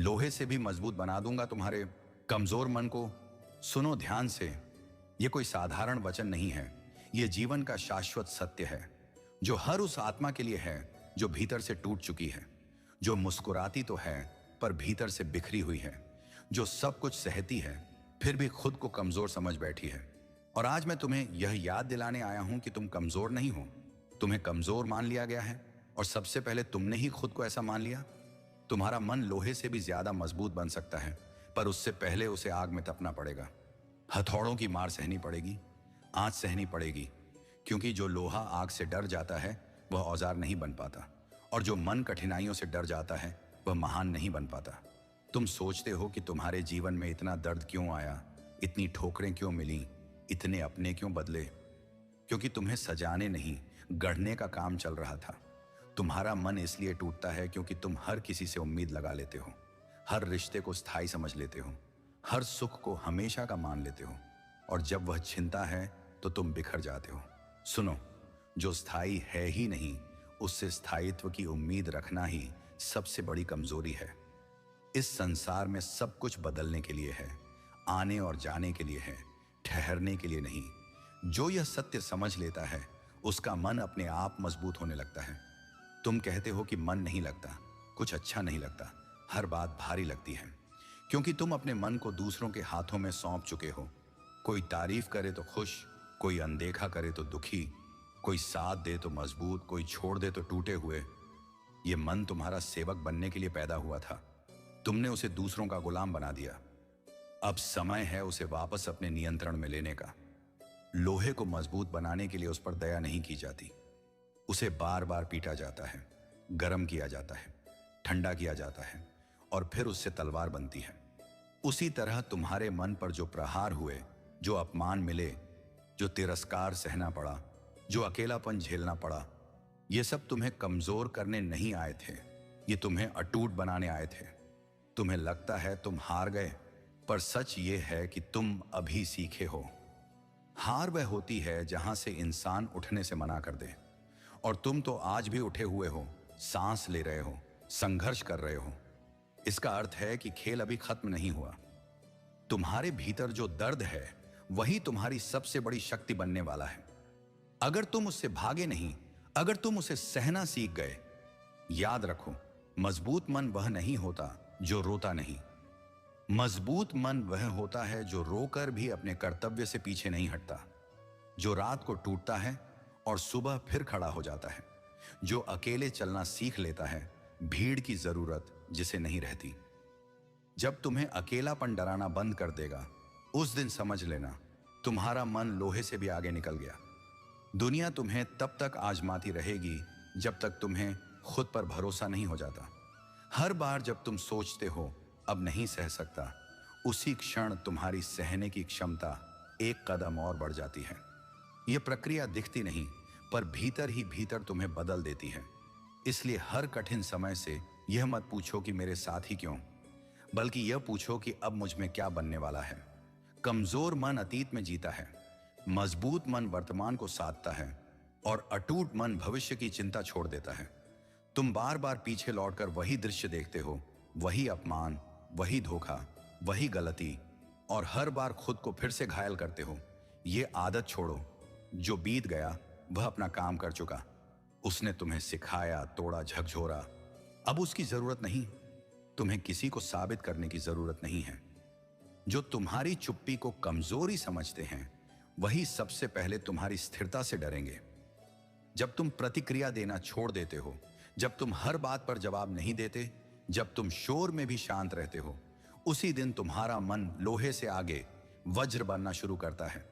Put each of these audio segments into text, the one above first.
लोहे से भी मजबूत बना दूंगा तुम्हारे कमजोर मन को। सुनो ध्यान से, यह कोई साधारण वचन नहीं है, यह जीवन का शाश्वत सत्य है, जो हर उस आत्मा के लिए है जो भीतर से टूट चुकी है, जो मुस्कुराती तो है पर भीतर से बिखरी हुई है, जो सब कुछ सहती है फिर भी खुद को कमजोर समझ बैठी है। और आज मैं तुम्हें यह याद दिलाने आया हूं कि तुम कमजोर नहीं हो। तुम्हें कमजोर मान लिया गया है, और सबसे पहले तुमने ही खुद को ऐसा मान लिया। तुम्हारा मन लोहे से भी ज्यादा मजबूत बन सकता है, पर उससे पहले उसे आग में तपना पड़ेगा। हथौड़ों की मार सहनी पड़ेगी, आंच सहनी पड़ेगी, क्योंकि जो लोहा आग से डर जाता है वह औजार नहीं बन पाता, और जो मन कठिनाइयों से डर जाता है वह महान नहीं बन पाता। तुम सोचते हो कि तुम्हारे जीवन में इतना दर्द क्यों आया, इतनी ठोकरें क्यों मिली, इतने अपने क्यों बदले? क्योंकि तुम्हें सजाने नहीं, गढ़ने का काम चल रहा था। तुम्हारा मन इसलिए टूटता है क्योंकि तुम हर किसी से उम्मीद लगा लेते हो, हर रिश्ते को स्थायी समझ लेते हो, हर सुख को हमेशा का मान लेते हो, और जब वह छिनता है तो तुम बिखर जाते हो। सुनो, जो स्थायी है ही नहीं, उससे स्थायित्व की उम्मीद रखना ही सबसे बड़ी कमजोरी है। इस संसार में सब कुछ बदलने के लिए है, आने और जाने के लिए है, ठहरने के लिए नहीं। जो यह सत्य समझ लेता है उसका मन अपने आप मजबूत होने लगता है। तुम कहते हो कि मन नहीं लगता, कुछ अच्छा नहीं लगता, हर बात भारी लगती है, क्योंकि तुम अपने मन को दूसरों के हाथों में सौंप चुके हो। कोई तारीफ करे तो खुश, कोई अनदेखा करे तो दुखी, कोई साथ दे तो मजबूत, कोई छोड़ दे तो टूटे हुए। यह मन तुम्हारा सेवक बनने के लिए पैदा हुआ था, तुमने उसे दूसरों का गुलाम बना दिया। अब समय है उसे वापस अपने नियंत्रण में लेने का। लोहे को मजबूत बनाने के लिए उस पर दया नहीं की जाती, उसे बार बार पीटा जाता है, गर्म किया जाता है, ठंडा किया जाता है, और फिर उससे तलवार बनती है। उसी तरह तुम्हारे मन पर जो प्रहार हुए, जो अपमान मिले, जो तिरस्कार सहना पड़ा, जो अकेलापन झेलना पड़ा, ये सब तुम्हें कमजोर करने नहीं आए थे, ये तुम्हें अटूट बनाने आए थे। तुम्हें लगता है तुम हार गए, पर सच ये है कि तुम अभी सीखे हो। हार वह होती है जहां से इंसान उठने से मना कर दे, और तुम तो आज भी उठे हुए हो, सांस ले रहे हो, संघर्ष कर रहे हो। इसका अर्थ है कि खेल अभी खत्म नहीं हुआ। तुम्हारे भीतर जो दर्द है वही तुम्हारी सबसे बड़ी शक्ति बनने वाला है। अगर तुम उससे भागे नहीं, अगर तुम उसे सहना सीख गए। याद रखो, मजबूत मन वह नहीं होता जो रोता नहीं। मजबूत मन वह होता है जो रोकर भी अपने कर्तव्य से पीछे नहीं हटता, जो रात को टूटता है और सुबह फिर खड़ा हो जाता है, जो अकेले चलना सीख लेता है, भीड़ की जरूरत जिसे नहीं रहती। जब तुम्हें अकेलापन डराना बंद कर देगा, उस दिन समझ लेना तुम्हारा मन लोहे से भी आगे निकल गया। दुनिया तुम्हें तब तक आजमाती रहेगी जब तक तुम्हें खुद पर भरोसा नहीं हो जाता। हर बार जब तुम सोचते हो अब नहीं सह सकता, उसी क्षण तुम्हारी सहने की क्षमता एक कदम और बढ़ जाती है। यह प्रक्रिया दिखती नहीं, पर भीतर ही भीतर तुम्हें बदल देती है। इसलिए हर कठिन समय से यह मत पूछो कि मेरे साथ ही क्यों, बल्कि यह पूछो कि अब मुझ में क्या बनने वाला है। कमजोर मन अतीत में जीता है, मजबूत मन वर्तमान को साधता है, और अटूट मन भविष्य की चिंता छोड़ देता है। तुम बार बार पीछे लौटकर वही दृश्य देखते हो, वही अपमान, वही धोखा, वही गलती, और हर बार खुद को फिर से घायल करते हो। ये आदत छोड़ो। जो बीत गया वह अपना काम कर चुका, उसने तुम्हें सिखाया, तोड़ा, झकझोरा। अब उसकी जरूरत नहीं। तुम्हें किसी को साबित करने की जरूरत नहीं है। जो तुम्हारी चुप्पी को कमजोरी समझते हैं वही सबसे पहले तुम्हारी स्थिरता से डरेंगे। जब तुम प्रतिक्रिया देना छोड़ देते हो, जब तुम हर बात पर जवाब नहीं देते, जब तुम शोर में भी शांत रहते हो, उसी दिन तुम्हारा मन लोहे से आगे वज्र बनना शुरू करता है।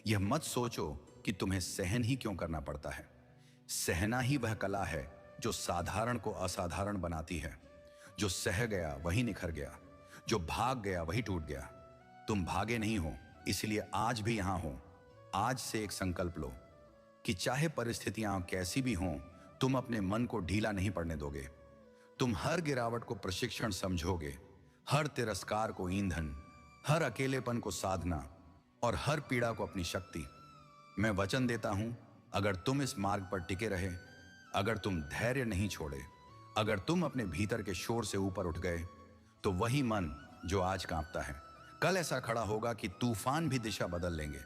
यह मत सोचो कि तुम्हें सहन ही क्यों करना पड़ता है। सहना ही वह कला है जो साधारण को असाधारण बनाती है। जो सह गया वही निखर गया, जो भाग गया वही टूट गया। तुम भागे नहीं हो, इसलिए आज भी यहां हो। आज से एक संकल्प लो कि चाहे परिस्थितियां कैसी भी हों, तुम अपने मन को ढीला नहीं पड़ने दोगे। तुम हर गिरावट को प्रशिक्षण समझोगे, हर तिरस्कार को ईंधन, हर अकेलेपन को साधना, और हर पीड़ा को अपनी शक्ति। मैं वचन देता हूं, अगर तुम इस मार्ग पर टिके रहे, अगर तुम धैर्य नहीं छोड़े, अगर तुम अपने भीतर के शोर से ऊपर उठ गए, तो वही मन जो आज कांपता है, कल ऐसा खड़ा होगा कि तूफान भी दिशा बदल लेंगे।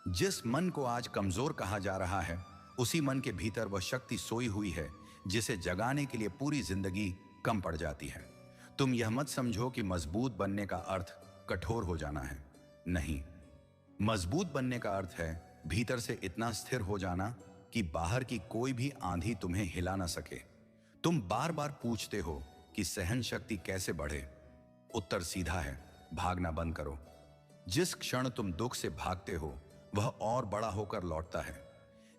जिस मन को आज कमजोर कहा जा रहा है, उसी मन के भीतर वह शक्ति सोई हुई है जिसे जगाने के लिए पूरी जिंदगी कम पड़ जाती है। तुम यह मत समझो कि मजबूत बनने का अर्थ कठोर हो जाना है। नहीं, मजबूत बनने का अर्थ है भीतर से इतना स्थिर हो जाना कि बाहर की कोई भी आंधी तुम्हें हिला ना सके। तुम बार बार पूछते हो कि सहन शक्ति कैसे बढ़े। उत्तर सीधा है, भागना बंद करो। जिस क्षण तुम दुख से भागते हो वह और बड़ा होकर लौटता है।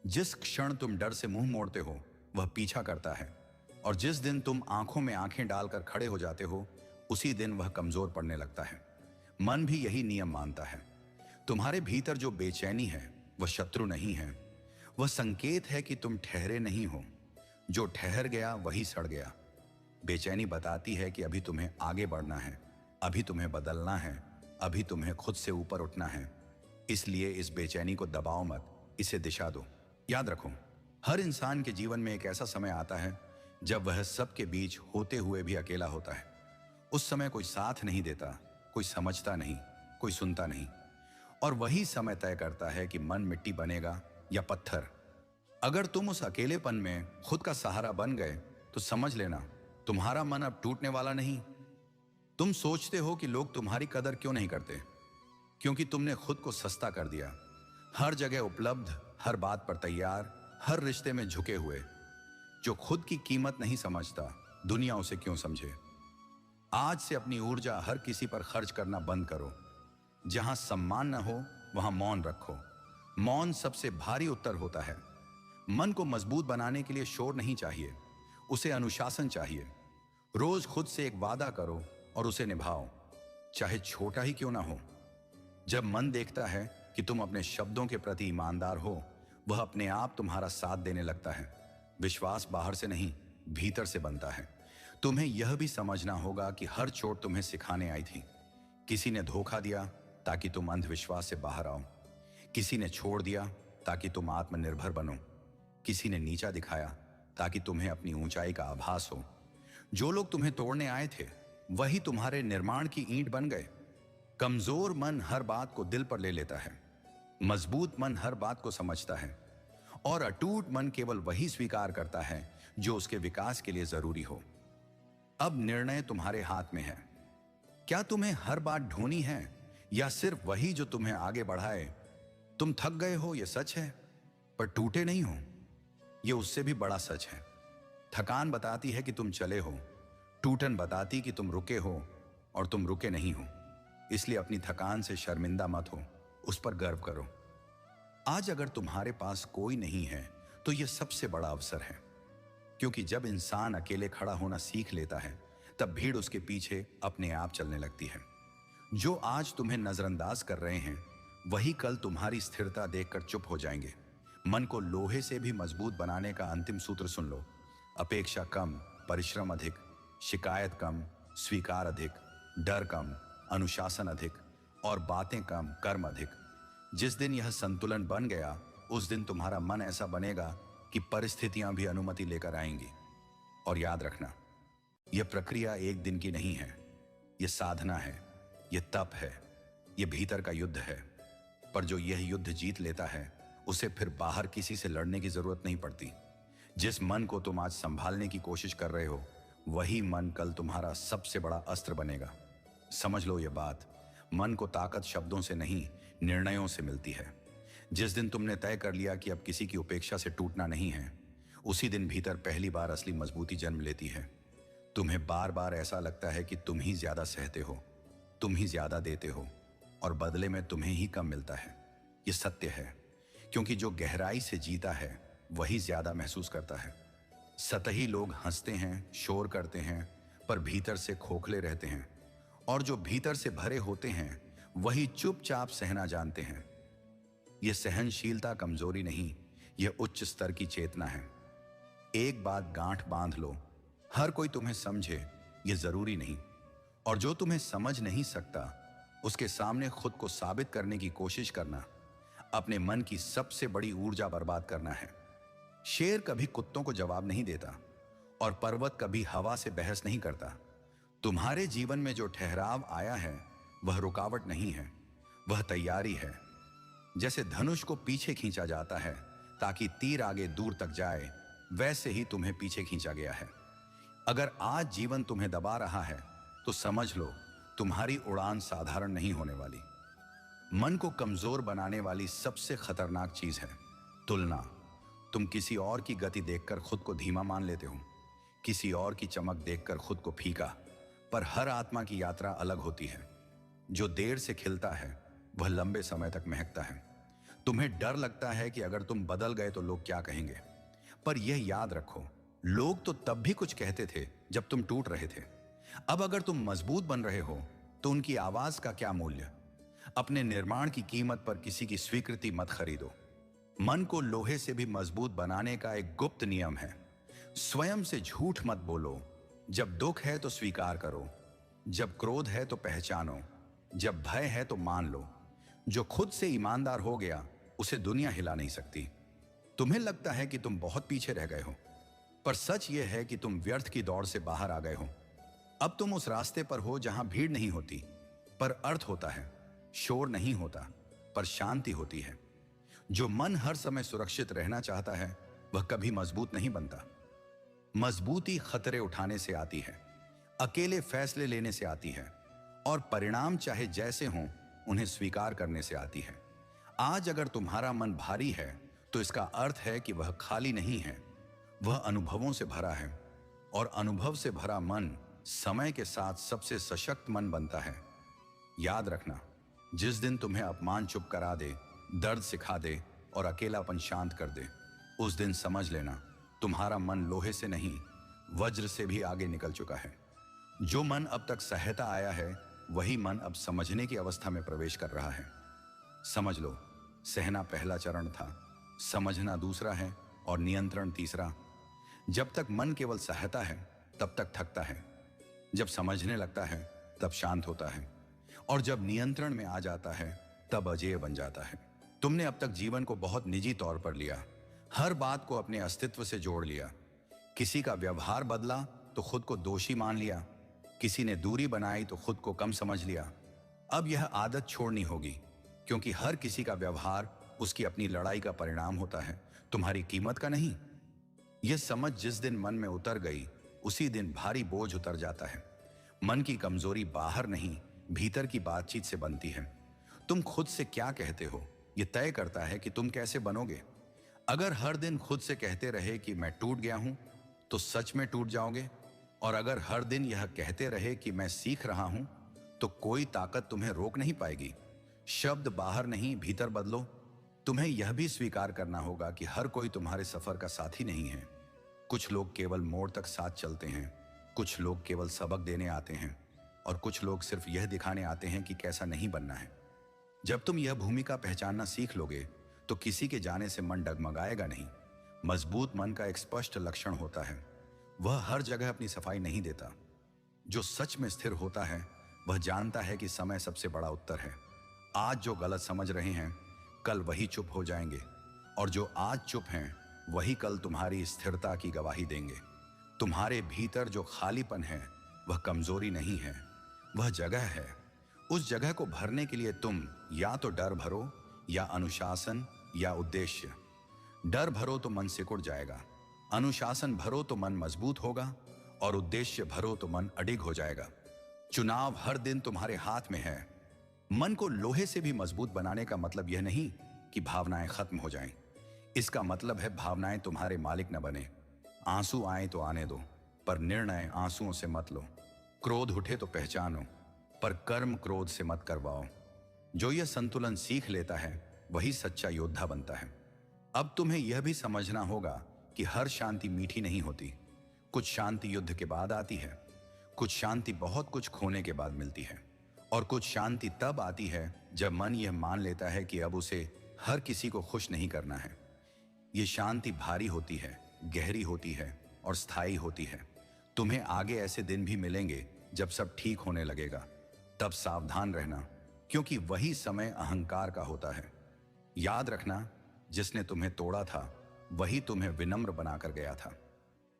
जिस क्षण तुम डर से मुंह मोड़ते हो वह पीछा करता है। और जिस दिन तुम आंखों में आंखें डालकर खड़े हो जाते हो उसी दिन वह कमजोर पड़ने लगता है। मन भी यही नियम मानता है। तुम्हारे भीतर जो बेचैनी है वह शत्रु नहीं है, वह संकेत है कि तुम ठहरे नहीं हो। जो ठहर गया वही सड़ गया। बेचैनी बताती है कि अभी तुम्हें आगे बढ़ना है, अभी तुम्हें बदलना है, अभी तुम्हें खुद से ऊपर उठना है। इसलिए इस बेचैनी को दबाओ मत, इसे दिशा दो। याद रखो, हर इंसान के जीवन में एक ऐसा समय आता है जब वह सबके बीच होते हुए भी अकेला होता है। उस समय कोई साथ नहीं देता, कोई समझता नहीं, कोई सुनता नहीं। और वही समय तय करता है कि मन मिट्टी बनेगा या पत्थर। अगर तुम उस अकेलेपन में खुद का सहारा बन गए तो समझ लेना तुम्हारा मन अब टूटने वाला नहीं। तुम सोचते हो कि लोग तुम्हारी कदर क्यों नहीं करते, क्योंकि तुमने खुद को सस्ता कर दिया। हर जगह उपलब्ध, हर बात पर तैयार, हर रिश्ते में झुके हुए। जो खुद की कीमत नहीं समझता, दुनिया उसे क्यों समझे। आज से अपनी ऊर्जा हर किसी पर खर्च करना बंद करो। जहां सम्मान न हो वहां मौन रखो। मौन सबसे भारी उत्तर होता है। मन को मजबूत बनाने के लिए शोर नहीं चाहिए, उसे अनुशासन चाहिए। रोज खुद से एक वादा करो और उसे निभाओ, चाहे छोटा ही क्यों ना हो। जब मन देखता है कि तुम अपने शब्दों के प्रति ईमानदार हो, वह अपने आप तुम्हारा साथ देने लगता है। विश्वास बाहर से नहीं, भीतर से बनता है। तुम्हें यह भी समझना होगा कि हर चोट तुम्हें सिखाने आई थी। किसी ने धोखा दिया ताकि तुम अंधविश्वास से बाहर आओ। किसी ने छोड़ दिया ताकि तुम आत्मनिर्भर बनो। किसी ने नीचा दिखाया ताकि तुम्हें अपनी ऊंचाई का आभास हो। जो लोग तुम्हें तोड़ने आए थे वही तुम्हारे निर्माण की ईंट बन गए। कमजोर मन हर बात को दिल पर ले लेता है, मजबूत मन हर बात को समझता है, और अटूट मन केवल वही स्वीकार करता है जो उसके विकास के लिए जरूरी हो। अब निर्णय तुम्हारे हाथ में है। क्या तुम्हें हर बात ढोनी है या सिर्फ वही जो तुम्हें आगे बढ़ाए। तुम थक गए हो, यह सच है, पर टूटे नहीं हो, यह उससे भी बड़ा सच है। थकान बताती है कि तुम चले हो, टूटन बताती कि तुम रुके हो, और तुम रुके नहीं हो। इसलिए अपनी थकान से शर्मिंदा मत हो, उस पर गर्व करो। आज अगर तुम्हारे पास कोई नहीं है तो यह सबसे बड़ा अवसर है, क्योंकि जब इंसान अकेले खड़ा होना सीख लेता है तब भीड़ उसके पीछे अपने आप चलने लगती है। जो आज तुम्हें नजरअंदाज कर रहे हैं वही कल तुम्हारी स्थिरता देखकर चुप हो जाएंगे। मन को लोहे से भी मजबूत बनाने का अंतिम सूत्र सुन लो। अपेक्षा कम, परिश्रम अधिक, शिकायत कम, स्वीकार अधिक, डर कम, अनुशासन अधिक, और बातें कम, कर्म अधिक। जिस दिन यह संतुलन बन गया उस दिन तुम्हारा मन ऐसा बनेगा कि परिस्थितियां भी अनुमति लेकर आएंगी। और याद रखना, यह प्रक्रिया एक दिन की नहीं है, यह साधना है, यह तप है, यह भीतर का युद्ध है। पर जो यह युद्ध जीत लेता है उसे फिर बाहर किसी से लड़ने की जरूरत नहीं पड़ती। जिस मन को तुम आज संभालने की कोशिश कर रहे हो वही मन कल तुम्हारा सबसे बड़ा अस्त्र बनेगा। समझ लो ये बात, मन को ताकत शब्दों से नहीं, निर्णयों से मिलती है। जिस दिन तुमने तय कर लिया कि अब किसी की उपेक्षा से टूटना नहीं है, उसी दिन भीतर पहली बार असली मजबूती जन्म लेती है। तुम्हें बार बार ऐसा लगता है कि तुम ही ज्यादा सहते हो, तुम ही ज्यादा देते हो, और बदले में तुम्हें ही कम मिलता है। ये सत्य है, क्योंकि जो गहराई से जीता है वही ज्यादा महसूस करता है। सतही लोग हंसते हैं, शोर करते हैं, पर भीतर से खोखले रहते हैं, और जो भीतर से भरे होते हैं वही चुपचाप सहना जानते हैं। यह सहनशीलता कमजोरी नहीं, यह उच्च स्तर की चेतना है। एक बात गांठ बांध लो, हर कोई तुम्हें समझे यह जरूरी नहीं, और जो तुम्हें समझ नहीं सकता उसके सामने खुद को साबित करने की कोशिश करना अपने मन की सबसे बड़ी ऊर्जा बर्बाद करना है। शेर कभी कुत्तों को जवाब नहीं देता, और पर्वत कभी हवा से बहस नहीं करता। तुम्हारे जीवन में जो ठहराव आया है वह रुकावट नहीं है, वह तैयारी है। जैसे धनुष को पीछे खींचा जाता है ताकि तीर आगे दूर तक जाए, वैसे ही तुम्हें पीछे खींचा गया है। अगर आज जीवन तुम्हें दबा रहा है तो समझ लो तुम्हारी उड़ान साधारण नहीं होने वाली। मन को कमजोर बनाने वाली सबसे खतरनाक चीज है तुलना। तुम किसी और की गति देखकर खुद को धीमा मान लेते हो, किसी और की चमक देखकर खुद को फीका। पर हर आत्मा की यात्रा अलग होती है। जो देर से खिलता है वह लंबे समय तक महकता है। तुम्हें डर लगता है कि अगर तुम बदल गए तो लोग क्या कहेंगे, पर यह याद रखो, लोग तो तब भी कुछ कहते थे जब तुम टूट रहे थे। अब अगर तुम मजबूत बन रहे हो तो उनकी आवाज का क्या मूल्य। अपने निर्माण की कीमत पर किसी की स्वीकृति मत खरीदो। मन को लोहे से भी मजबूत बनाने का एक गुप्त नियम है, स्वयं से झूठ मत बोलो। जब दुख है तो स्वीकार करो, जब क्रोध है तो पहचानो, जब भय है तो मान लो। जो खुद से ईमानदार हो गया उसे दुनिया हिला नहीं सकती। तुम्हें लगता है कि तुम बहुत पीछे रह गए हो, पर सच यह है कि तुम व्यर्थ की दौड़ से बाहर आ गए हो। अब तुम उस रास्ते पर हो जहां भीड़ नहीं होती पर अर्थ होता है, शोर नहीं होता पर शांति होती है। जो मन हर समय सुरक्षित रहना चाहता है वह कभी मजबूत नहीं बनता। मजबूती खतरे उठाने से आती है, अकेले फैसले लेने से आती है, और परिणाम चाहे जैसे हों उन्हें स्वीकार करने से आती है। आज अगर तुम्हारा मन भारी है तो इसका अर्थ है कि वह खाली नहीं है, वह अनुभवों से भरा है, और अनुभव से भरा मन समय के साथ सबसे सशक्त मन बनता है। याद रखना, जिस दिन तुम्हें अपमान चुप करा दे, दर्द सिखा दे और अकेलापन शांत कर दे, उस दिन समझ लेना तुम्हारा मन लोहे से नहीं वज्र से भी आगे निकल चुका है। जो मन अब तक सहता आया है वही मन अब समझने की अवस्था में प्रवेश कर रहा है। समझ लो, सहना पहला चरण था, समझना दूसरा है और नियंत्रण तीसरा। जब तक मन केवल सहता है तब तक थकता है, जब समझने लगता है तब शांत होता है, और जब नियंत्रण में आ जाता है तब अजेय बन जाता है। तुमने अब तक जीवन को बहुत निजी तौर पर लिया, हर बात को अपने अस्तित्व से जोड़ लिया। किसी का व्यवहार बदला तो खुद को दोषी मान लिया, किसी ने दूरी बनाई तो खुद को कम समझ लिया। अब यह आदत छोड़नी होगी, क्योंकि हर किसी का व्यवहार उसकी अपनी लड़ाई का परिणाम होता है, तुम्हारी कीमत का नहीं। यह समझ जिस दिन मन में उतर गई उसी दिन भारी बोझ उतर जाता है। मन की कमजोरी बाहर नहीं भीतर की बातचीत से बनती है। तुम खुद से क्या कहते हो यह तय करता है कि तुम कैसे बनोगे। अगर हर दिन खुद से कहते रहे कि मैं टूट गया हूं तो सच में टूट जाओगे, और अगर हर दिन यह कहते रहे कि मैं सीख रहा हूं तो कोई ताकत तुम्हें रोक नहीं पाएगी। शब्द बाहर नहीं भीतर बदलो। तुम्हें यह भी स्वीकार करना होगा कि हर कोई तुम्हारे सफर का साथी नहीं है। कुछ लोग केवल मोड़ तक साथ चलते हैं, कुछ लोग केवल सबक देने आते हैं, और कुछ लोग सिर्फ यह दिखाने आते हैं कि कैसा नहीं बनना है। जब तुम यह भूमिका पहचानना सीख लोगे तो किसी के जाने से मन डगमगाएगा नहीं। मजबूत मन का एक स्पष्ट लक्षण होता है, वह हर जगह अपनी सफाई नहीं देता। जो सच में स्थिर होता है वह जानता है कि समय सबसे बड़ा उत्तर है। आज जो गलत समझ रहे हैं कल वही चुप हो जाएंगे, और जो आज चुप हैं वही कल तुम्हारी स्थिरता की गवाही देंगे। तुम्हारे भीतर जो खालीपन है वह कमजोरी नहीं है, वह जगह है। उस जगह को भरने के लिए तुम या तो डर भरो या अनुशासन या उद्देश्य। डर भरो तो मन सिकुड़ जाएगा, अनुशासन भरो तो मन मजबूत होगा, और उद्देश्य भरो तो मन अडिग हो जाएगा। चुनाव हर दिन तुम्हारे हाथ में है। मन को लोहे से भी मजबूत बनाने का मतलब यह नहीं कि भावनाएं खत्म हो जाएं। इसका मतलब है भावनाएं तुम्हारे मालिक न बने। आंसू आए तो आने दो, पर निर्णय आंसुओं से मत लो। क्रोध उठे तो पहचानो, पर कर्म क्रोध से मत करवाओ। जो यह संतुलन सीख लेता है वही सच्चा योद्धा बनता है। अब तुम्हें यह भी समझना होगा कि हर शांति मीठी नहीं होती। कुछ शांति युद्ध के बाद आती है, कुछ शांति बहुत कुछ खोने के बाद मिलती है, और कुछ शांति तब आती है जब मन यह मान लेता है कि अब उसे हर किसी को खुश नहीं करना है। यह शांति भारी होती है, गहरी होती है और स्थायी होती है। तुम्हें आगे ऐसे दिन भी मिलेंगे जब सब ठीक होने लगेगा। तब सावधान रहना, क्योंकि वही समय अहंकार का होता है। याद रखना, जिसने तुम्हें तोड़ा था वही तुम्हें विनम्र बनाकर गया था।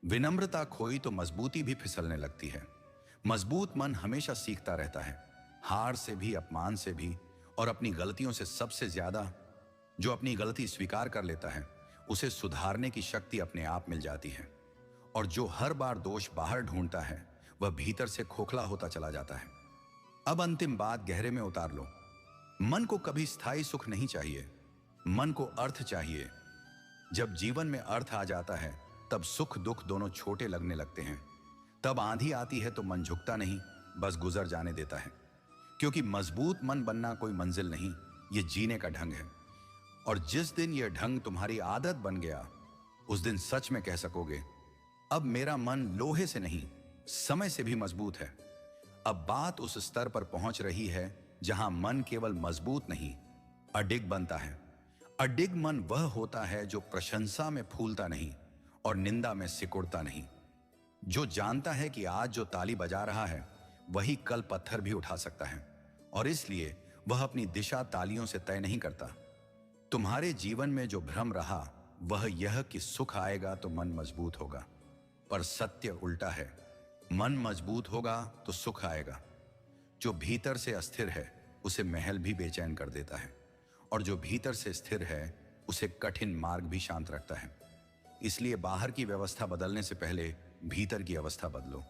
विनम्रता खोई तो मजबूती भी फिसलने लगती है। मजबूत मन हमेशा सीखता रहता है, हार से भी, अपमान से भी, और अपनी गलतियों से सबसे ज्यादा। जो अपनी गलती स्वीकार कर लेता है उसे सुधारने की शक्ति अपने आप मिल जाती है, और जो हर बार दोष बाहर ढूंढता है वह भीतर से खोखला होता चला जाता है। अब अंतिम बात गहरे में उतार लो। मन को कभी स्थायी सुख नहीं चाहिए, मन को अर्थ चाहिए। जब जीवन में अर्थ आ जाता है तब सुख दुख दोनों छोटे लगने लगते हैं। तब आंधी आती है तो मन झुकता नहीं, बस गुजर जाने देता है। क्योंकि मजबूत मन बनना कोई मंजिल नहीं, ये जीने का ढंग है। और जिस दिन यह ढंग तुम्हारी आदत बन गया, उस दिन सच में कह सकोगे, अब मेरा मन लोहे से नहीं, समय से भी मजबूत है। अब बात उस स्तर पर पहुंच रही है जहां मन केवल मजबूत नहीं, अडिग बनता है। अडिग मन वह होता है जो प्रशंसा में फूलता नहीं और निंदा में सिकुड़ता नहीं। जो जानता है कि आज जो ताली बजा रहा है वही कल पत्थर भी उठा सकता है, और इसलिए वह अपनी दिशा तालियों से तय नहीं करता। तुम्हारे जीवन में जो भ्रम रहा वह यह कि सुख आएगा तो मन मजबूत होगा, पर सत्य उल्टा है। मन मजबूत होगा तो सुख आएगा। जो भीतर से अस्थिर है उसे महल भी बेचैन कर देता है, और जो भीतर से स्थिर है उसे कठिन मार्ग भी शांत रखता है। इसलिए बाहर की व्यवस्था बदलने से पहले भीतर की अवस्था बदलो।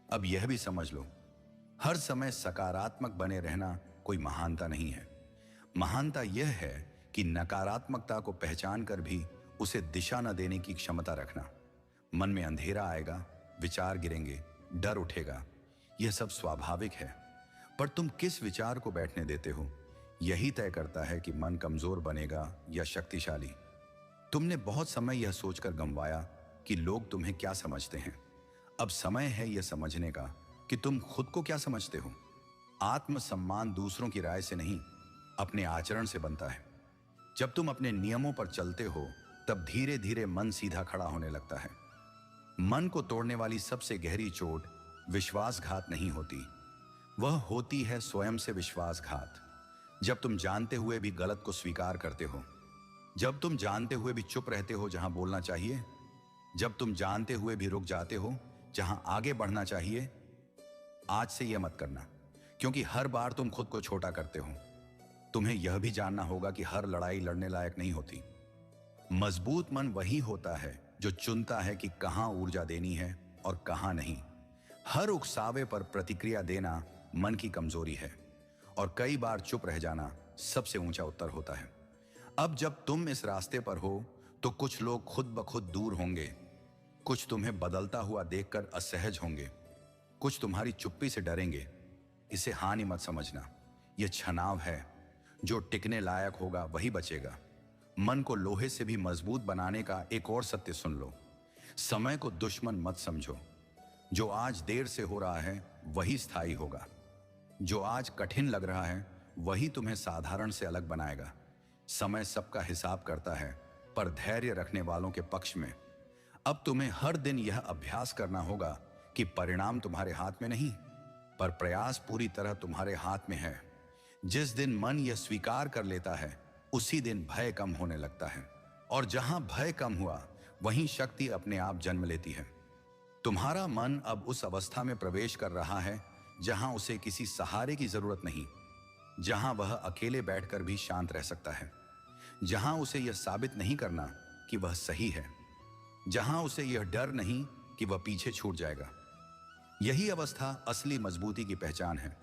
अब यह भी समझ लो, हर समय सकारात्मक बने रहना कोई महानता नहीं है। महानता यह है कि नकारात्मकता को पहचान कर भी उसे दिशा न देने की क्षमता रखना। मन में अंधेरा आएगा, विचार गिरेंगे, डर उठेगा, यह सब स्वाभाविक है। पर तुम किस विचार को बैठने देते हो, यही तय करता है कि मन कमजोर बनेगा या शक्तिशाली। तुमने बहुत समय यह सोचकर गंवाया कि लोग तुम्हें क्या समझते हैं। अब समय है यह समझने का कि तुम खुद को क्या समझते हो। आत्मसम्मान दूसरों की राय से नहीं, अपने आचरण से बनता है। जब तुम अपने नियमों पर चलते हो तब धीरे धीरे मन सीधा खड़ा होने लगता है। मन को तोड़ने वाली सबसे गहरी चोट विश्वासघात नहीं होती, वह होती है स्वयं से विश्वासघात। जब तुम जानते हुए भी गलत को स्वीकार करते हो, जब तुम जानते हुए भी चुप रहते हो जहां बोलना चाहिए, जब तुम जानते हुए भी रुक जाते हो जहां आगे बढ़ना चाहिए। आज से यह मत करना, क्योंकि हर बार तुम खुद को छोटा करते हो। तुम्हें यह भी जानना होगा कि हर लड़ाई लड़ने लायक नहीं होती। मजबूत मन वही होता है जो चुनता है कि कहां ऊर्जा देनी है और कहां नहीं। हर उकसावे पर प्रतिक्रिया देना मन की कमजोरी है, और कई बार चुप रह जाना सबसे ऊंचा उत्तर होता है। अब जब तुम इस रास्ते पर हो तो कुछ लोग खुद ब खुद दूर होंगे, कुछ तुम्हें बदलता हुआ देखकर असहज होंगे, कुछ तुम्हारी चुप्पी से डरेंगे। इसे हानि मत समझना, यह छनाव है। जो टिकने लायक होगा वही बचेगा। मन को लोहे से भी मजबूत बनाने का एक और सत्य सुन लो, समय को दुश्मन मत समझो। जो आज देर से हो रहा है वही स्थायी होगा। जो आज कठिन लग रहा है वही तुम्हें साधारण से अलग बनाएगा। समय सबका हिसाब करता है, पर धैर्य रखने वालों के पक्ष में। अब तुम्हें हर दिन यह अभ्यास करना होगा कि परिणाम तुम्हारे हाथ में नहीं, पर प्रयास पूरी तरह तुम्हारे हाथ में है। जिस दिन मन यह स्वीकार कर लेता है उसी दिन भय कम होने लगता है, और जहां भय कम हुआ वहीं शक्ति अपने आप जन्म लेती है। तुम्हारा मन अब उस अवस्था में प्रवेश कर रहा है जहां उसे किसी सहारे की जरूरत नहीं, जहां वह अकेले बैठकर भी शांत रह सकता है, जहां उसे यह साबित नहीं करना कि वह सही है, जहां उसे यह डर नहीं कि वह पीछे छूट जाएगा। यही अवस्था असली मजबूती की पहचान है।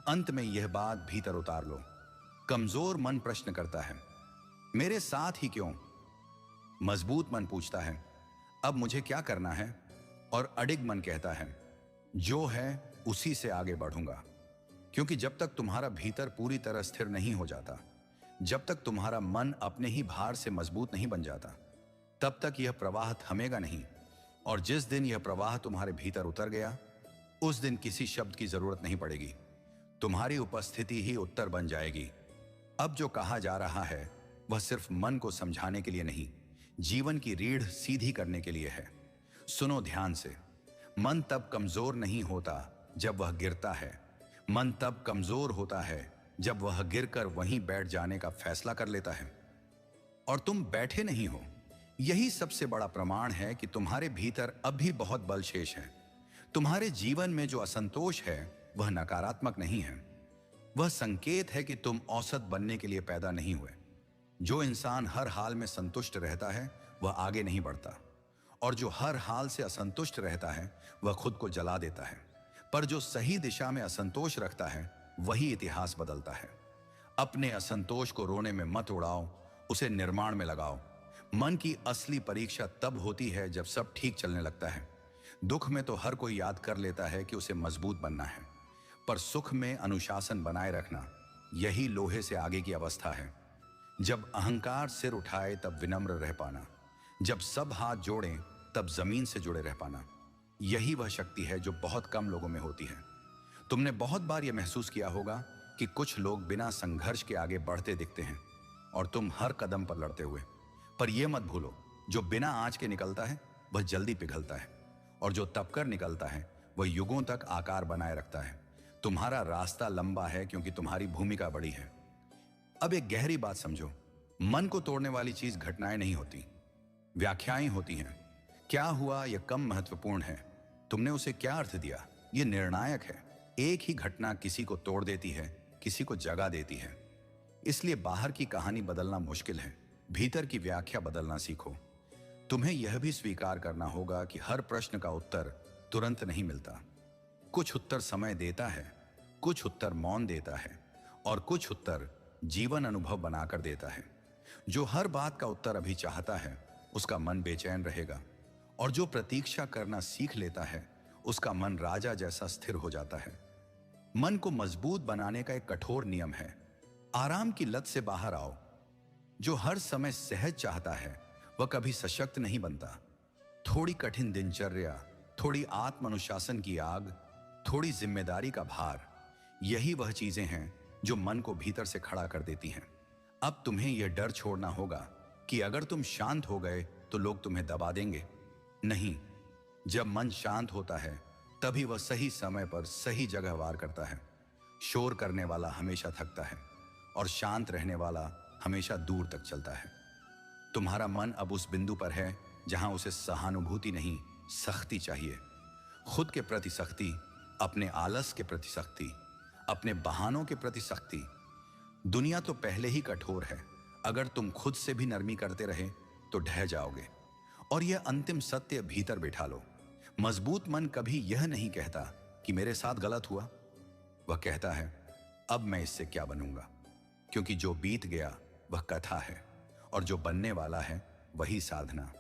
अंत में यह बात भीतर उतार लो। कमजोर मन प्रश्न करता है, मेरे साथ ही क्यों? मजबूत मन पूछता है, अब मुझे क्या करना है? और अडिग मन कहता है, जो है उसी से आगे बढ़ूंगा। क्योंकि जब तक तुम्हारा भीतर पूरी तरह स्थिर नहीं हो जाता, जब तक तुम्हारा मन अपने ही भार से मजबूत नहीं बन जाता, तब तक यह प्रवाह थमेगा नहीं। और जिस दिन यह प्रवाह तुम्हारे भीतर उतर गया, उस दिन किसी शब्द की जरूरत नहीं पड़ेगी। तुम्हारी उपस्थिति ही उत्तर बन जाएगी। अब जो कहा जा रहा है वह सिर्फ मन को समझाने के लिए नहीं, जीवन की रीढ़ सीधी करने के लिए है। सुनो ध्यान से। मन तब कमजोर नहीं होता जब वह गिरता है। मन तब कमजोर होता है जब वह गिरकर वहीं बैठ जाने का फैसला कर लेता है। और तुम बैठे नहीं हो। यही सबसे बड़ा प्रमाण है कि तुम्हारे भीतर अब भी बहुत बल शेष है। तुम्हारे जीवन में जो असंतोष है वह नकारात्मक नहीं है, वह संकेत है कि तुम औसत बनने के लिए पैदा नहीं हुए। जो इंसान हर हाल में संतुष्ट रहता है वह आगे नहीं बढ़ता, और जो हर हाल से असंतुष्ट रहता है वह खुद को जला देता है। पर जो सही दिशा में असंतोष रखता है वही इतिहास बदलता है। अपने असंतोष को रोने में मत उड़ाओ, उसे निर्माण में लगाओ। मन की असली परीक्षा तब होती है जब सब ठीक चलने लगता है। दुख में तो हर कोई याद कर लेता है कि उसे मजबूत बनना है, पर सुख में अनुशासन बनाए रखना, यही लोहे से आगे की अवस्था है। जब अहंकार सिर उठाए तब विनम्र रह पाना, जब सब हाथ जोड़ें तब जमीन से जुड़े रह पाना, यही वह शक्ति है जो बहुत कम लोगों में होती है। तुमने बहुत बार यह महसूस किया होगा कि कुछ लोग बिना संघर्ष के आगे बढ़ते दिखते हैं और तुम हर कदम पर लड़ते हुए। पर यह मत भूलो, जो बिना आंच के निकलता है वह जल्दी पिघलता है, और जो तपकर निकलता है वह युगों तक आकार बनाए रखता है। तुम्हारा रास्ता लंबा है क्योंकि तुम्हारी भूमिका बड़ी है। अब एक गहरी बात समझो, मन को तोड़ने वाली चीज घटनाएं नहीं होती, व्याख्याएं होती हैं। क्या हुआ यह कम महत्वपूर्ण है, तुमने उसे क्या अर्थ दिया यह निर्णायक है। एक ही घटना किसी को तोड़ देती है, किसी को जगा देती है। इसलिए बाहर की कहानी बदलना मुश्किल है, भीतर की व्याख्या बदलना सीखो। तुम्हें यह भी स्वीकार करना होगा कि हर प्रश्न का उत्तर तुरंत नहीं मिलता। कुछ उत्तर समय देता है, कुछ उत्तर मौन देता है, और कुछ उत्तर जीवन अनुभव बनाकर देता है। जो हर बात का उत्तर अभी चाहता है उसका मन बेचैन रहेगा, और जो प्रतीक्षा करना सीख लेता है उसका मन राजा जैसा स्थिर हो जाता है। मन को मजबूत बनाने का एक कठोर नियम है, आराम की लत से बाहर आओ। जो हर समय सहज चाहता है वह कभी सशक्त नहीं बनता। थोड़ी कठिन दिनचर्या, थोड़ी आत्म अनुशासन की आग, थोड़ी जिम्मेदारी का भार, यही वह चीजें हैं जो मन को भीतर से खड़ा कर देती हैं। अब तुम्हें यह डर छोड़ना होगा कि अगर तुम शांत हो गए तो लोग तुम्हें दबा देंगे। नहीं, जब मन शांत होता है तभी वह सही समय पर सही जगह वार करता है। शोर करने वाला हमेशा थकता है, और शांत रहने वाला हमेशा दूर तक चलता है। तुम्हारा मन अब उस बिंदु पर है जहां उसे सहानुभूति नहीं, सख्ती चाहिए। खुद के प्रति सख्ती, अपने आलस के प्रति सख्ती, अपने बहानों के प्रति सख्ती। दुनिया तो पहले ही कठोर है, अगर तुम खुद से भी नरमी करते रहे तो ढह जाओगे। और यह अंतिम सत्य भीतर बिठा लो, मजबूत मन कभी यह नहीं कहता कि मेरे साथ गलत हुआ। वह कहता है अब मैं इससे क्या बनूंगा, क्योंकि जो बीत गया वह कथा है, और जो बनने वाला है वही साधना।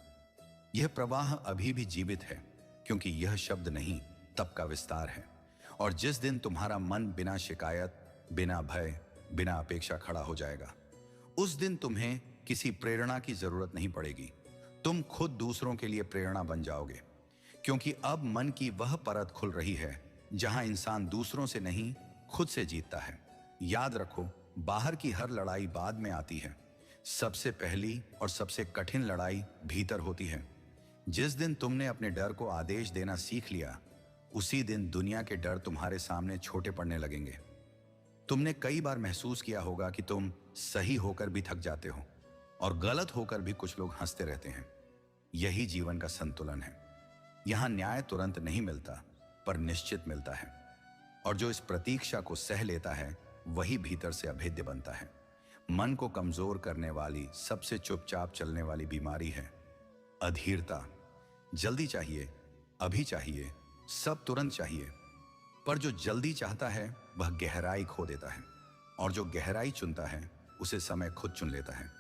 यह प्रवाह अभी भी जीवित है, क्योंकि यह शब्द नहीं तप का विस्तार है। और जिस दिन तुम्हारा मन बिना शिकायत, बिना भय, बिना अपेक्षा खड़ा हो जाएगा, उस दिन तुम्हें किसी प्रेरणा की जरूरत नहीं पड़ेगी। तुम खुद दूसरों के लिए प्रेरणा बन जाओगे, क्योंकि अब मन की वह परत खुल रही है जहां इंसान दूसरों से नहीं खुद से जीतता है। याद रखो, बाहर की हर लड़ाई बाद में आती है, सबसे पहली और सबसे कठिन लड़ाई भीतर होती है। जिस दिन तुमने अपने डर को आदेश देना सीख लिया, उसी दिन दुनिया के डर तुम्हारे सामने छोटे पड़ने लगेंगे। तुमने कई बार महसूस किया होगा कि तुम सही होकर भी थक जाते हो, और गलत होकर भी कुछ लोग हंसते रहते हैं। यही जीवन का संतुलन है। यहां न्याय तुरंत नहीं मिलता, पर निश्चित मिलता है, और जो इस प्रतीक्षा को सह लेता है वही भीतर से अभेद्य बनता है। मन को कमजोर करने वाली सबसे चुपचाप चलने वाली बीमारी है अधीरता। जल्दी चाहिए, अभी चाहिए, सब तुरंत चाहिए। पर जो जल्दी चाहता है वह गहराई खो देता है, और जो गहराई चुनता है उसे समय खुद चुन लेता है।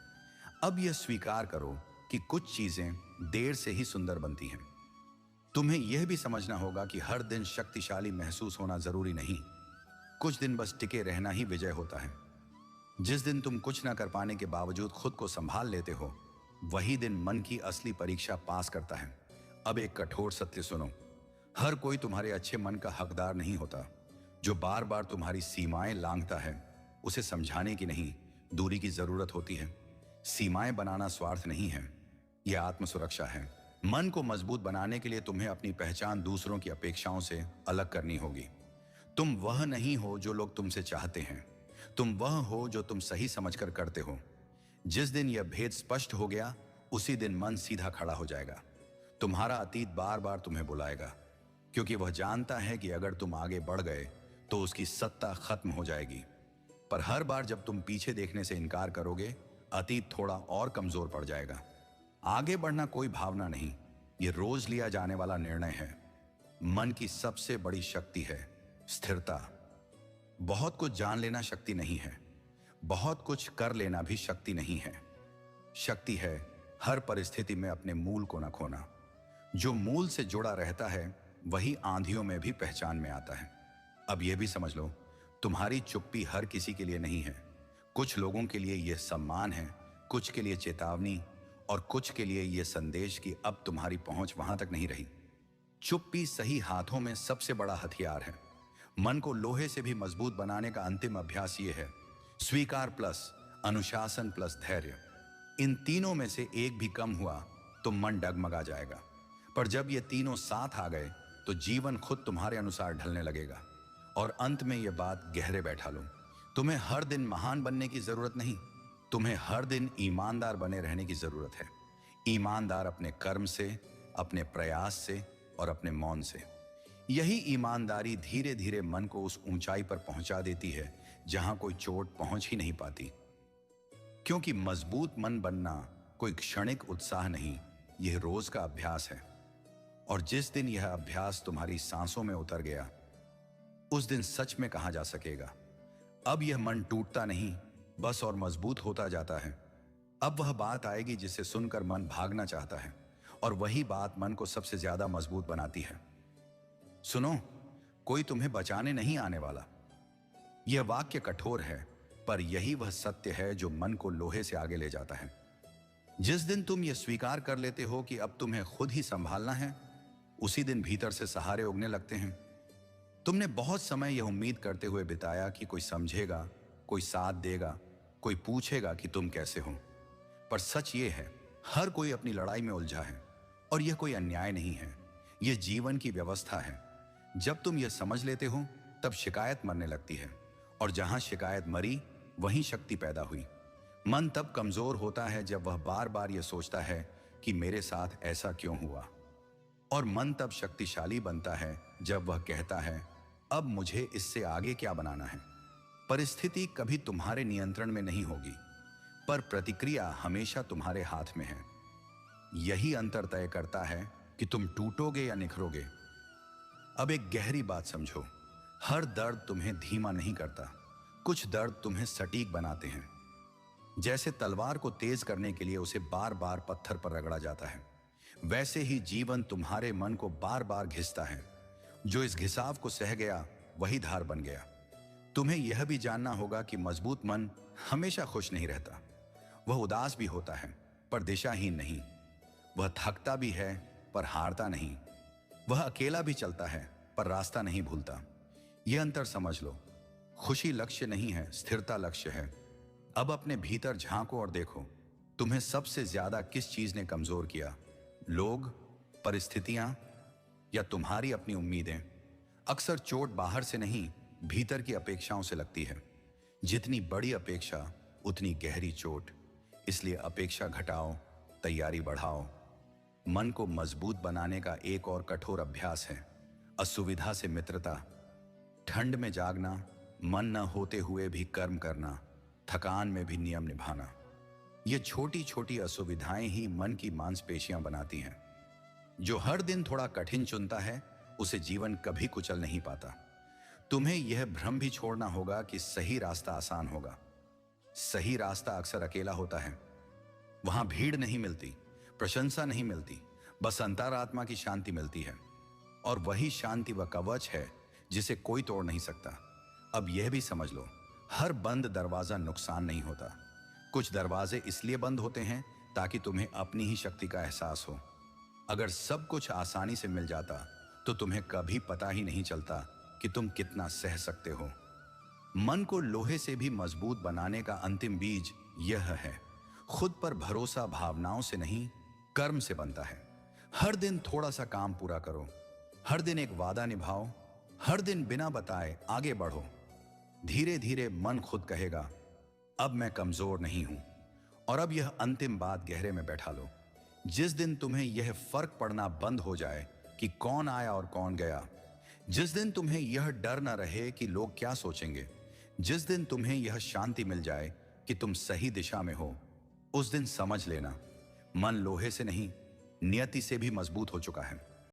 अब यह स्वीकार करो कि कुछ चीजें देर से ही सुंदर बनती हैं। तुम्हें यह भी समझना होगा कि हर दिन शक्तिशाली महसूस होना जरूरी नहीं, कुछ दिन बस टिके रहना ही विजय होता है। जिस दिन तुम कुछ न कर पाने के बावजूद खुद को संभाल लेते हो, वही दिन मन की असली परीक्षा पास करता है। अब एक कठोर सत्य सुनो, हर कोई तुम्हारे अच्छे मन का हकदार नहीं होता। जो बार बार तुम्हारी सीमाएं लांघता है उसे समझाने की नहीं, दूरी की जरूरत होती है। सीमाएं बनाना स्वार्थ नहीं है, यह आत्म सुरक्षा है। मन को मजबूत बनाने के लिए तुम्हें अपनी पहचान दूसरों की अपेक्षाओं से अलग करनी होगी। तुम वह नहीं हो जो लोग तुमसे चाहते हैं, तुम वह हो जो तुम सही समझकर करते हो। जिस दिन यह भेद स्पष्ट हो गया, उसी दिन मन सीधा खड़ा हो जाएगा। तुम्हारा अतीत बार बार तुम्हें बुलाएगा, क्योंकि वह जानता है कि अगर तुम आगे बढ़ गए तो उसकी सत्ता खत्म हो जाएगी। पर हर बार जब तुम पीछे देखने से इनकार करोगे, अतीत थोड़ा और कमजोर पड़ जाएगा। आगे बढ़ना कोई भावना नहीं, ये रोज लिया जाने वाला निर्णय है। मन की सबसे बड़ी शक्ति है स्थिरता। बहुत कुछ जान लेना शक्ति नहीं है, बहुत कुछ कर लेना भी शक्ति नहीं है। शक्ति है हर परिस्थिति में अपने मूल को न खोना। जो मूल से जुड़ा रहता है वही आंधियों में भी पहचान में आता है। अब यह भी समझ लो, तुम्हारी चुप्पी हर किसी के लिए नहीं है। कुछ लोगों के लिए यह सम्मान है, कुछ के लिए चेतावनी, और कुछ के लिए यह संदेश कि अब तुम्हारी पहुंच वहां तक नहीं रही। चुप्पी सही हाथों में सबसे बड़ा हथियार है। मन को लोहे से भी मजबूत बनाने का अंतिम अभ्यास यह है, स्वीकार प्लस अनुशासन प्लस धैर्य। इन तीनों में से एक भी कम हुआ तो मन डगमगा जाएगा, पर जब ये तीनों साथ आ गए तो जीवन खुद तुम्हारे अनुसार ढलने लगेगा। और अंत में यह बात गहरे बैठा लो, तुम्हें हर दिन महान बनने की जरूरत नहीं, तुम्हें हर दिन ईमानदार बने रहने की जरूरत है। ईमानदार अपने कर्म से, अपने प्रयास से और अपने मौन से। यही ईमानदारी धीरे धीरे मन को उस ऊंचाई पर पहुंचा देती है जहां कोई चोट पहुंच ही नहीं पाती। क्योंकि मजबूत मन बनना कोई क्षणिक उत्साह नहीं, यह रोज का अभ्यास है। और जिस दिन यह अभ्यास तुम्हारी सांसों में उतर गया, उस दिन सच में कहा जा सकेगा, अब यह मन टूटता नहीं, बस और मजबूत होता जाता है। अब वह बात आएगी जिसे सुनकर मन भागना चाहता है, और वही बात मन को सबसे ज्यादा मजबूत बनाती है। सुनो, कोई तुम्हें बचाने नहीं आने वाला। यह वाक्य कठोर है, पर यही वह सत्य है जो मन को लोहे से आगे ले जाता है। जिस दिन तुम यह स्वीकार कर लेते हो कि अब तुम्हें खुद ही संभालना है, उसी दिन भीतर से सहारे उगने लगते हैं। तुमने बहुत समय यह उम्मीद करते हुए बिताया कि कोई समझेगा, कोई साथ देगा, कोई पूछेगा कि तुम कैसे हो। पर सच ये है, हर कोई अपनी लड़ाई में उलझा है, और यह कोई अन्याय नहीं है, यह जीवन की व्यवस्था है। जब तुम यह समझ लेते हो तब शिकायत मरने लगती है, और जहां शिकायत मरी वहीं शक्ति पैदा हुई। मन तब कमजोर होता है जब वह बार बार यह सोचता है कि मेरे साथ ऐसा क्यों हुआ, और मन तब शक्तिशाली बनता है जब वह कहता है अब मुझे इससे आगे क्या बनाना है। परिस्थिति कभी तुम्हारे नियंत्रण में नहीं होगी, पर प्रतिक्रिया हमेशा तुम्हारे हाथ में है। यही अंतर तय करता है कि तुम टूटोगे या निखरोगे। अब एक गहरी बात समझो, हर दर्द तुम्हें धीमा नहीं करता, कुछ दर्द तुम्हें सटीक बनाते हैं। जैसे तलवार को तेज करने के लिए उसे बार बार पत्थर पर रगड़ा जाता है, वैसे ही जीवन तुम्हारे मन को बार बार घिसता है। जो इस घिसाव को सह गया वही धार बन गया। तुम्हें यह भी जानना होगा कि मजबूत मन हमेशा खुश नहीं रहता। वह उदास भी होता है, पर दिशाहीन नहीं। वह थकता भी है, पर हारता नहीं। वह अकेला भी चलता है, पर रास्ता नहीं भूलता। यह अंतर समझ लो, खुशी लक्ष्य नहीं है, स्थिरता लक्ष्य है। अब अपने भीतर झांको और देखो, तुम्हें सबसे ज्यादा किस चीज ने कमजोर किया? लोग, परिस्थितियां, या तुम्हारी अपनी उम्मीदें? अक्सर चोट बाहर से नहीं, भीतर की अपेक्षाओं से लगती है। जितनी बड़ी अपेक्षा उतनी गहरी चोट। इसलिए अपेक्षा घटाओ, तैयारी बढ़ाओ। मन को मजबूत बनाने का एक और कठोर अभ्यास है असुविधा से मित्रता। ठंड में जागना, मन न होते हुए भी कर्म करना, थकान में भी नियम निभाना। ये छोटी छोटी असुविधाएं ही मन की मांसपेशियां बनाती हैं। जो हर दिन थोड़ा कठिन चुनता है उसे जीवन कभी कुचल नहीं पाता। तुम्हें यह भ्रम भी छोड़ना होगा कि सही रास्ता आसान होगा। सही रास्ता अक्सर अकेला होता है। वहां भीड़ नहीं मिलती, प्रशंसा नहीं मिलती, बस अंतरात्मा की शांति मिलती है। और वही शांति व कवच है जिसे कोई तोड़ नहीं सकता। अब यह भी समझ लो, हर बंद दरवाजा नुकसान नहीं होता। कुछ दरवाजे इसलिए बंद होते हैं ताकि तुम्हें अपनी ही शक्ति का एहसास हो। अगर सब कुछ आसानी से मिल जाता तो तुम्हें कभी पता ही नहीं चलता कि तुम कितना सह सकते हो। मन को लोहे से भी मजबूत बनाने का अंतिम बीज यह है, खुद पर भरोसा भावनाओं से नहीं, कर्म से बनता है। हर दिन थोड़ा सा काम पूरा करो, हर दिन एक वादा निभाओ, हर दिन बिना बताए आगे बढ़ो। धीरे धीरे मन खुद कहेगा अब मैं कमजोर नहीं हूं। और अब यह अंतिम बात गहरे में बैठा लो, जिस दिन तुम्हें यह फर्क पड़ना बंद हो जाए कि कौन आया और कौन गया, जिस दिन तुम्हें यह डर न रहे कि लोग क्या सोचेंगे, जिस दिन तुम्हें यह शांति मिल जाए कि तुम सही दिशा में हो, उस दिन समझ लेना मन लोहे से नहीं नियति से भी मजबूत हो चुका है।